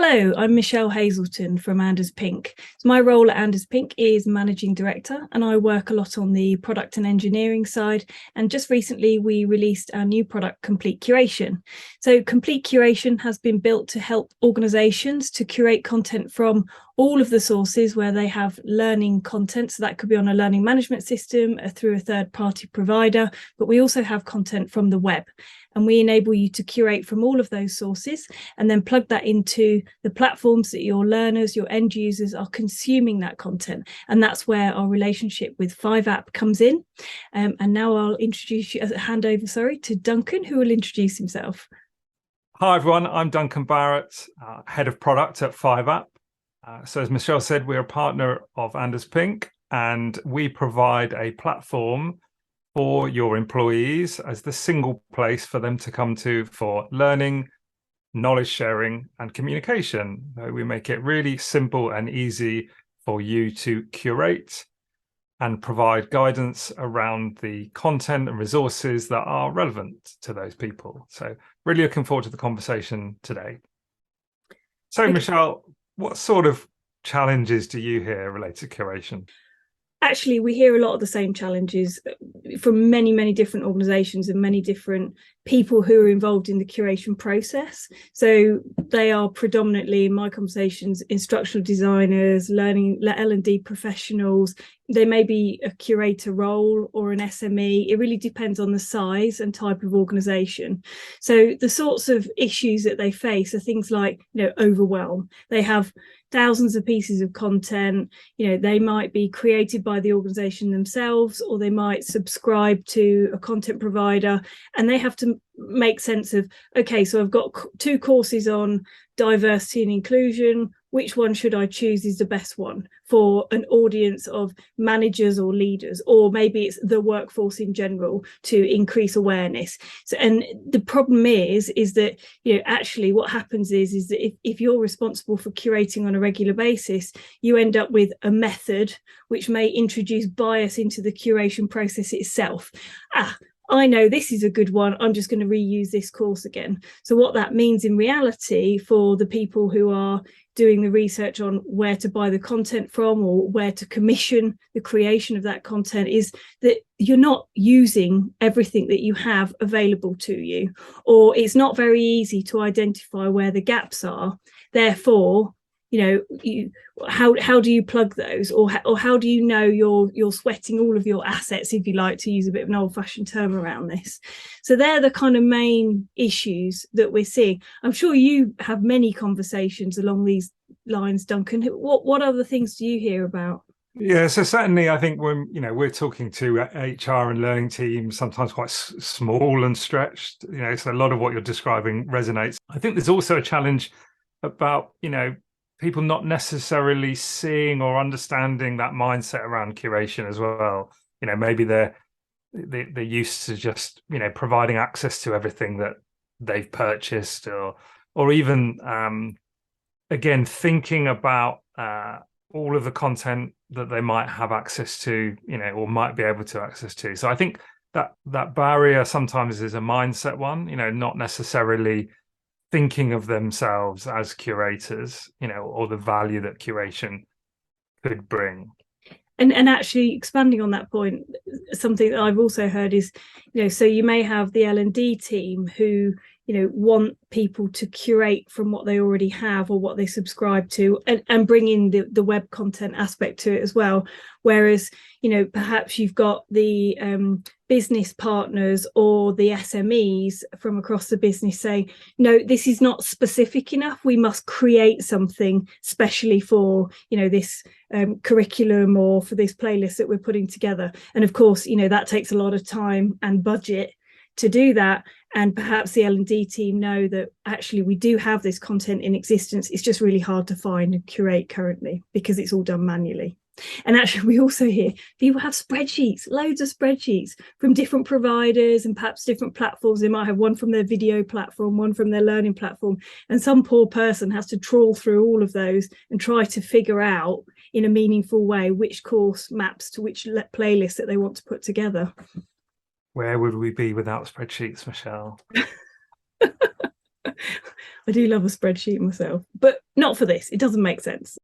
Hello, I'm Michelle Hazelton from Anders Pink. So my role at Anders Pink is Managing Director, and I work a lot on the product and engineering side. And just recently, we released our new product, Complete Curation. So Complete Curation has been built to help organizations to curate content from all of the sources where they have learning content. So that could be on a learning management system through a third-party provider, but we also have content from the web. And we enable you to curate from all of those sources and then plug that into the platforms that your learners, your end users are consuming that content. And that's where our relationship with 5app comes in. And now I'll hand over to Duncan, who will introduce himself. Hi, everyone. I'm Duncan Barrett, Head of Product at 5app. So as Michelle said, we're a partner of Anders Pink, and we provide a platform for your employees as the single place for them to come to for learning, knowledge sharing, and communication. We make it really simple and easy for you to curate and provide guidance around the content and resources that are relevant to those people. So really looking forward to the conversation today. So Michelle, what sort of challenges do you hear related to curation? Actually, we hear a lot of the same challenges from many different organizations and many different people who are involved in the curation process. So they are predominantly, in my conversations, instructional designers, learning L&D professionals. They may be a curator role or an SME. It really depends on the size and type of organization. So the sorts of issues that they face are things like, overwhelm. They have thousands of pieces of content. They might be created by the organization themselves, or they might subscribe to a content provider, and they have to make sense of, okay, so I've got 2 courses on diversity and inclusion. Which one should I choose is the best one for an audience of managers or leaders, or maybe it's the workforce in general to increase awareness. So, and the problem is that, actually what happens is that if you're responsible for curating on a regular basis, you end up with a method which may introduce bias into the curation process itself. I know this is a good one, I'm just going to reuse this course again. So what that means in reality for the people who are doing the research on where to buy the content from or where to commission the creation of that content is that you're not using everything that you have available to you, or it's not very easy to identify where the gaps are. Therefore, how do you plug those, or how do you know you're sweating all of your assets, if you like to use a bit of an old-fashioned term around this? So they're the kind of main issues that we're seeing. I'm sure you have many conversations along these lines, Duncan. What other things do you hear about? Yeah, so certainly I think when we're talking to HR and learning teams, sometimes quite small and stretched, so a lot of what you're describing resonates. I think there's also a challenge about people not necessarily seeing or understanding that mindset around curation as well. Maybe they're used to just providing access to everything that they've purchased, or even again thinking about all of the content that they might have access to, or might be able to access to. So I think that barrier sometimes is a mindset one, not necessarily thinking of themselves as curators, or the value that curation could bring. And actually expanding on that point, something that I've also heard is, so you may have the L&D team who, want people to curate from what they already have or what they subscribe to, and bring in the web content aspect to it as well. Whereas, perhaps you've got the business partners or the SMEs from across the business saying, no, this is not specific enough. We must create something specially for, this curriculum or for this playlist that we're putting together. And of course, that takes a lot of time and budget to do that. And perhaps the L&D team know that actually we do have this content in existence. It's just really hard to find and curate currently because it's all done manually. And actually, we also hear people have spreadsheets, loads of spreadsheets from different providers and perhaps different platforms. They might have one from their video platform, one from their learning platform. And some poor person has to trawl through all of those and try to figure out in a meaningful way which course maps to which playlist that they want to put together. Where would we be without spreadsheets, Michelle? I do love a spreadsheet myself, but not for this. It doesn't make sense.